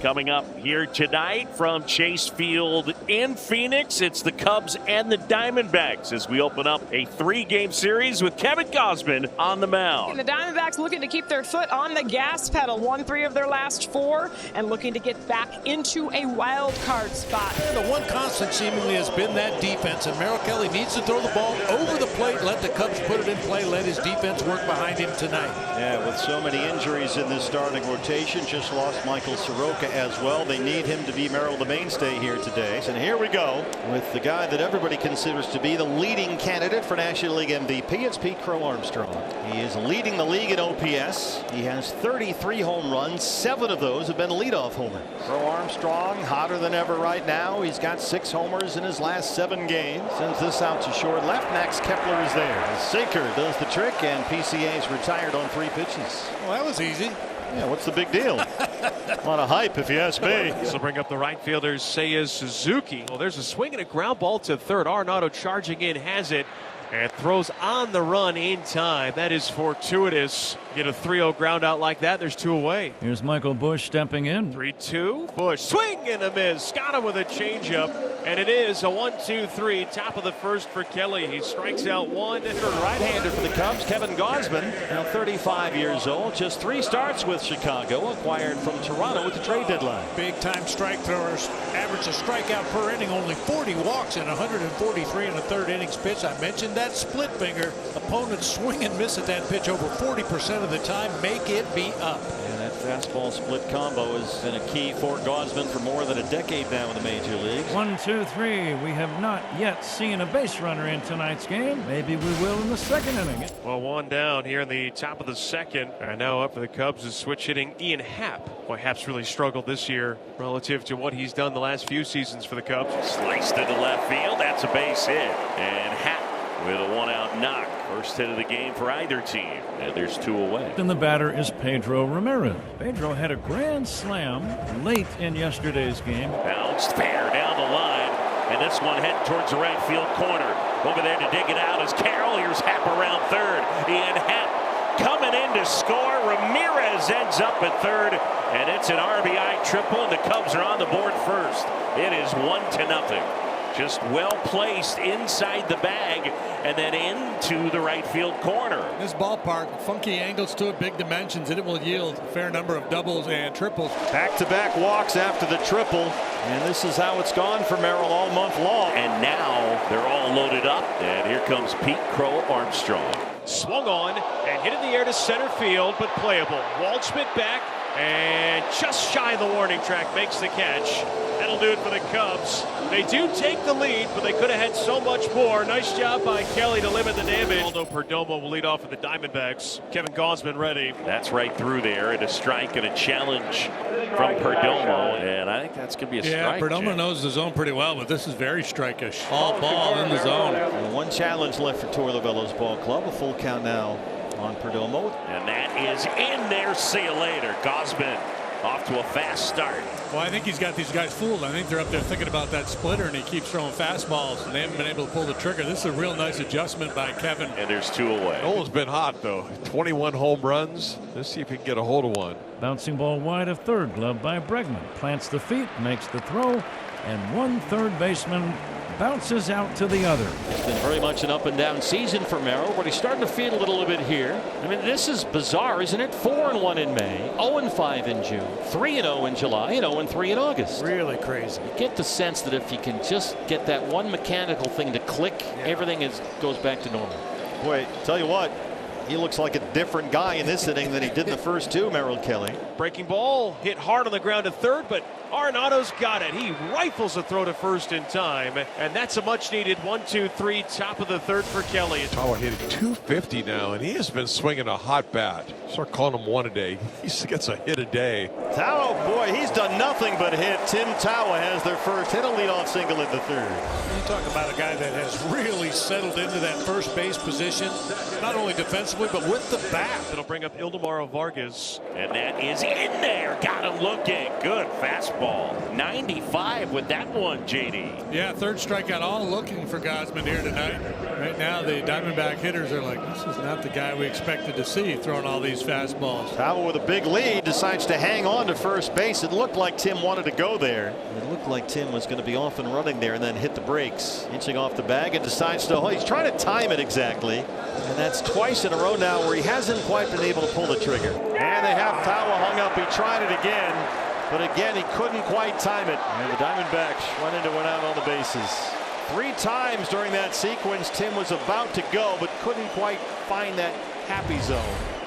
Coming up here tonight from Chase Field in Phoenix, it's the Cubs and the Diamondbacks as we open up a 3-game series with Kevin Gausman on the mound. And the Diamondbacks looking to keep their foot on the gas pedal, won 3 of their last 4 and looking to get back into a wild card spot. The one constant seemingly has been that defense, and Merrill Kelly needs to throw the ball over the plate, let the Cubs put it in play, let his defense work behind him tonight. Yeah, with so many injuries in this starting rotation, just lost Michael Soroka as well. They need him to be Merrill the mainstay here today. And here we go with the guy that everybody considers to be the leading candidate for National League MVP. It's Pete Crow Armstrong. He is leading the league in OPS. He has 33 home runs. 7 of those have been leadoff homers. Crow Armstrong hotter than ever right now. He's got 6 homers in his last 7 games. Sends this out to short left. Max Kepler is there. The sinker does the trick, and PCA's retired on 3 pitches. Well, that was easy. Yeah, what's the big deal? A lot of hype, if you ask me. This will bring up the right fielders, Seiya Suzuki. Well, there's a swing and a ground ball to third. Arenado charging in, has it, and throws on the run in time. That is fortuitous. Get a 3-0 ground out like that, there's 2 away. Here's Michael Busch stepping in. 3-2. Busch swing and a miss. Scott him with a changeup, and it is a 1-2-3. Top of the first for Kelly. He strikes out 1. Right-hander for the Cubs, Kevin Gausman, now 35 years old. Just 3 starts with Chicago, acquired from Toronto with the trade deadline. Big-time strike throwers average a strikeout per inning, only 40 walks in 143 in the 3rd innings pitch. I mentioned that split finger. Opponents swing and miss at that pitch over 40% of the time. Make it be up. And that fastball split combo has been a key for Gausman for more than a decade now in the major leagues. 1, 2, 3. We have not yet seen a base runner in tonight's game. Maybe we will in the 2nd inning. Well, 1 down here in the top of the 2nd. And now up for the Cubs is switch hitting Ian Happ. Boy, Happ's really struggled this year relative to what he's done the last few seasons for the Cubs. Sliced into left field. That's a base hit. And Happ with a 1-out knock. First hit of the game for either team. And there's 2 away. And the batter is Pedro Ramirez. Pedro had a grand slam late in yesterday's game. Bounced fair down the line. And this one heading towards the right field corner. Over there to dig it out is Carroll. Here's Happ around third. Ian Happ coming in to score. Ramirez ends up at third. And it's an RBI triple. And the Cubs are on the board first. It is 1-0. Just well placed inside the bag and then into the right field corner. This ballpark, funky angles to it, big dimensions, and it will yield a fair number of doubles and triples. Back-to-back walks after the triple, and this is how it's gone for Merrill all month long. And now they're all loaded up, and here comes Pete Crow Armstrong. Swung on and hit in the air to center field, but playable. Waldschmidt back and just shy of the warning track, makes the catch. That'll do it for the Cubs. They do take the lead, but they could have had so much more. Nice job by Kelly to limit the damage. Aldo Perdomo will lead off for the Diamondbacks. Kevin Gausman ready. That's right through there, and a strike and a challenge from Perdomo, and I think that's going to be a strike. Yeah, Perdomo knows the zone pretty well, but this is very strike-ish. All ball in the zone. And 1 challenge left for Torlavelos Ball Club. A full count now on Perdomo. And that is in there. See you later. Gausman off to a fast start. Well, I think he's got these guys fooled. I think they're up there thinking about that splitter, and he keeps throwing fastballs, and they haven't been able to pull the trigger. This is a real nice adjustment by Kevin. And there's 2 away. Nolan's been hot, though. 21 home runs. Let's see if he can get a hold of one. Bouncing ball wide of third, gloved by Bregman. Plants the feet, makes the throw, and 1 third baseman bounces out to the other. It's been very much an up-and-down season for Merrill, but he's starting to feel a little bit here. I mean, this is bizarre, isn't it? 4-1 in May, 0-5 in June, 3-0 in July, and 0-3 in August. Really crazy. You get the sense that if you can just get that one mechanical thing to click, everything goes back to normal. Boy, tell you what, he looks like a different guy in this inning than he did in the first 2, Merrill Kelly. Breaking ball hit hard on the ground to third, but Arenado's got it. He rifles a throw to first in time, and that's a much-needed 1-2-3, top of the 3rd for Kelly. Tawa hitting 250 now, and he has been swinging a hot bat. Start calling him 1 a day. He gets a hit a day. Tawa, boy, he's done nothing but hit. Tim Tawa has their first hit, a leadoff single in the 3rd. You talk about a guy that has really settled into that first base position, not only defensively, but with the bat. It'll bring up Ildemaro Vargas. And that is in there. Got him looking. Good fastball. 95 with that one, JD. Yeah, third strikeout, all looking for Gausman here tonight. Right now, the Diamondback hitters are like, this is not the guy we expected to see throwing all these fastballs. Powell with a big lead decides to hang on to first base. It looked like Tim wanted to go there. It looked like Tim was going to be off and running there and then hit the brakes. Inching off the bag and decides to, he's trying to time it exactly. And that's twice in a row now where he hasn't quite been able to pull the trigger. And they have Powell hung up. He tried it again, but again he couldn't quite time it. And the Diamondbacks running to win out on the bases. 3 times during that sequence Tim was about to go but couldn't quite find that happy zone.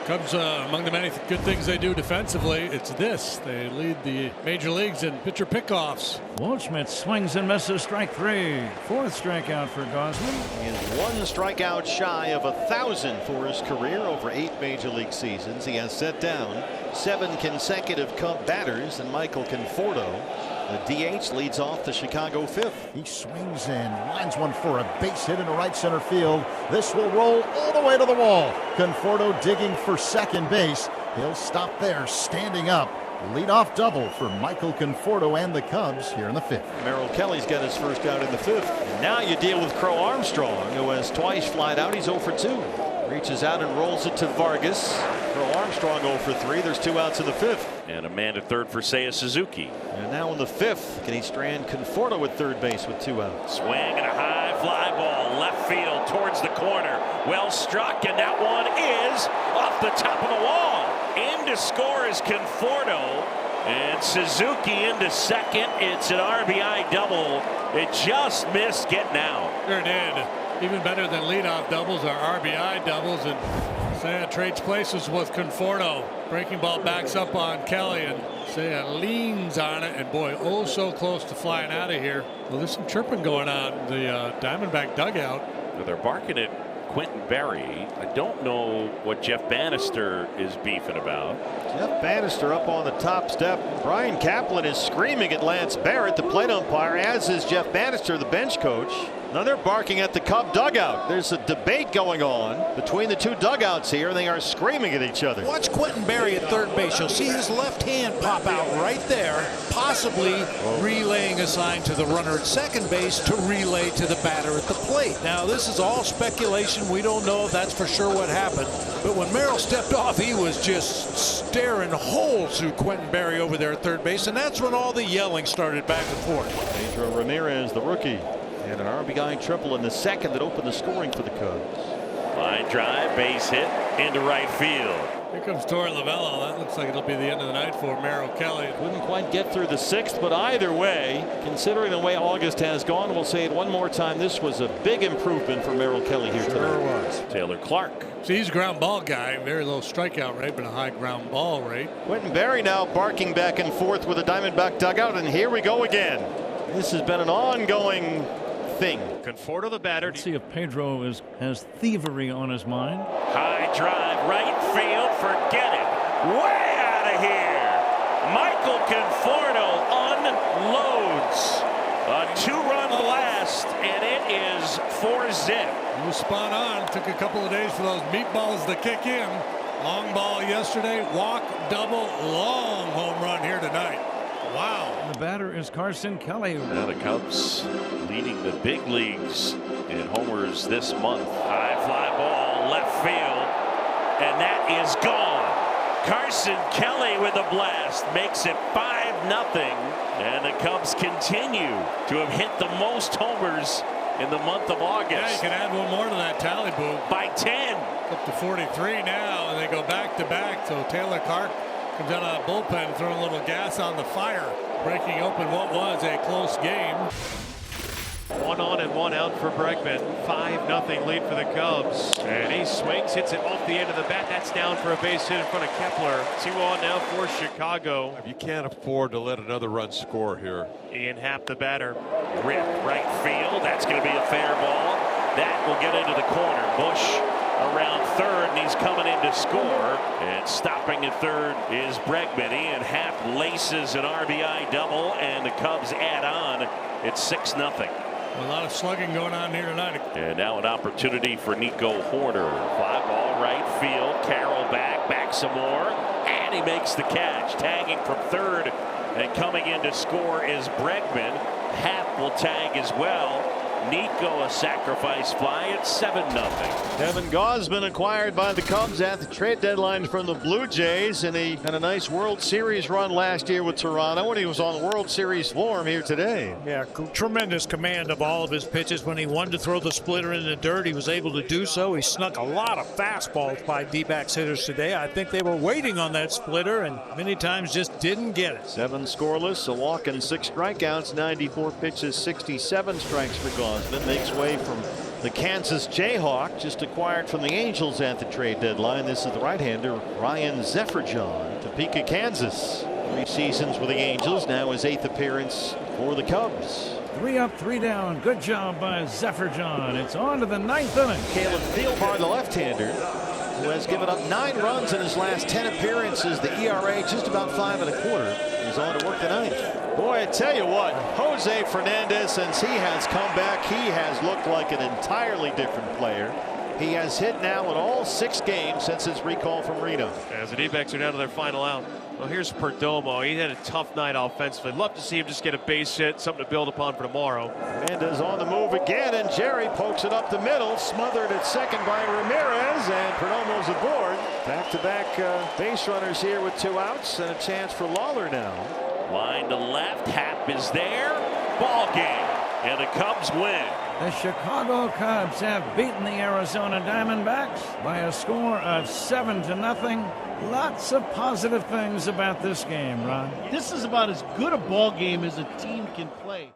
Cubs, among the many good things they do defensively, it's this. They lead the major leagues in pitcher pickoffs. Waldschmidt swings and misses, strike 3. 4th strikeout for Gausman. He is 1 strikeout shy of 1,000 for his career over 8 major league seasons. He has set down 7 consecutive Cub batters, and Michael Conforto, the DH, leads off the Chicago 5th. He swings and lines one for a base hit into right center field. This will roll all the way to the wall. Conforto digging for second base. He'll stop there, standing up. Leadoff double for Michael Conforto and the Cubs here in the 5th. Merrill Kelly's got his first out in the 5th. And now you deal with Crow Armstrong, who has twice flied out. He's 0 for 2. Reaches out and rolls it to Vargas. Crow Armstrong 0 for 3. There's 2 outs in the 5th. And a man at third for Seiya Suzuki. And now in the 5th, can he strand Conforto at third base with 2 outs? Swing and a high fly ball left field towards the corner. Well struck, and that one is off the top of the wall. In to score is Conforto, and Suzuki into second. It's an RBI double. It just missed getting out. Sure did. Even better than leadoff doubles are RBI doubles, and Seiya trades places with Conforto. Breaking ball backs up on Kelly, and Seiya leans on it, and boy, oh so close to flying out of here. Well, there's some chirping going on in the Diamondback dugout. Well, they're barking at Quentin Berry. I don't know what Jeff Bannister is beefing about. Jeff Bannister up on the top step. Brian Kaplan is screaming at Lance Barrett, the plate umpire, as is Jeff Bannister, the bench coach. Now they're barking at the Cub dugout. There's a debate going on between the 2 dugouts here, and they are screaming at each other. Watch Quentin Berry at third base. You'll see his left hand pop out right there, possibly relaying a sign to the runner at second base to relay to the batter at the plate. Now, this is all speculation. We don't know if that's for sure what happened. But when Merrill stepped off, he was just staring holes through Quentin Berry over there at third base, and that's when all the yelling started back and forth. Pedro Ramirez, the rookie, and an RBI triple in the 2nd that opened the scoring for the Cubs. Line drive, base hit into right field. Here comes Torey Lovullo. That looks like it'll be the end of the night for Merrill Kelly. Couldn't quite get through the 6th, but either way, considering the way August has gone, we'll say it one more time. This was a big improvement for Merrill Kelly here tonight. Sure was. Taylor Clark. See, he's a ground ball guy. Very low strikeout rate, but a high ground ball rate. Quentin Berry now barking back and forth with a Diamondback dugout, and here we go again. This has been an ongoing thing. Conforto the batter. Let's see if Pedro has thievery on his mind. High drive, right field, forget it. Way out of here. Michael Conforto unloads a 2-run blast, and it is 4-zip. He was spot on. Took a couple of days for those meatballs to kick in. Long ball yesterday, walk, double, long home run here tonight. Wow. The batter is Carson Kelly. Now the Cubs leading the big leagues in homers this month. High fly ball left field, and that is gone. Carson Kelly with a blast makes it 5-0, and the Cubs continue to have hit the most homers in the month of August. Yeah, you can add one more to that tally, Boo. By 10. Up to 43 now, and they go back to back. So Taylor Clark comes out of the bullpen, throwing a little gas on the fire, breaking open what was a close game. 1 on and 1 out for Bregman. 5-0 lead for the Cubs. And he swings, hits it off the end of the bat. That's down for a base hit in front of Kepler. 2 on now for Chicago. You can't afford to let another run score here. Ian Happ, the batter. Rip right field. That's going to be a fair ball. That will get into the corner. Bush around third, and he's coming in to score. And stopping at third is Bregman. Ian Happ laces an RBI double, and the Cubs add on. It's 6-0. A lot of slugging going on here tonight. And now an opportunity for Nico Hoerner. Fly ball right field. Carroll back some more. And and he makes the catch. Tagging from third and coming in to score is Bregman. Happ will tag as well. Nico a sacrifice fly at 7-0. Kevin Gausman acquired by the Cubs at the trade deadline from the Blue Jays, and he had a nice World Series run last year with Toronto, and he was on World Series form here today. Yeah, tremendous command of all of his pitches. When he wanted to throw the splitter in the dirt, he was able to do so. He snuck a lot of fastballs by D-backs hitters today. I think they were waiting on that splitter and many times just didn't get it. 7 scoreless, a walk and 6 strikeouts, 94 pitches, 67 strikes for Gausman. Makes way from the Kansas Jayhawk, just acquired from the Angels at the trade deadline. This is the right-hander Ryan Zefferjon, Topeka, Kansas. 3 seasons with the Angels, now his 8th appearance for the Cubs. 3 up, 3 down. Good job by Zefferjon. It's on to the 9th inning. Caleb Thielbar, the left-hander, who has given up 9 runs in his last 10 appearances. The ERA just about 5 1/4. He's on to work the 9th. Boy, I tell you what, Jose Fernandez, since he has come back, he has looked like an entirely different player. He has hit now in all 6 games since his recall from Reno. As the D-backs are down to their final out. Well, here's Perdomo. He had a tough night offensively. Love to see him just get a base hit, something to build upon for tomorrow. Fernandez on the move again, and Jerry pokes it up the middle, smothered at second by Ramirez, and Perdomo's aboard. Back-to-back base runners here with 2 outs, and a chance for Lawler now. Line to left. Happ is there. Ball game. And the Cubs win. The Chicago Cubs have beaten the Arizona Diamondbacks by a score of 7-0. Lots of positive things about this game, Ron. This is about as good a ball game as a team can play.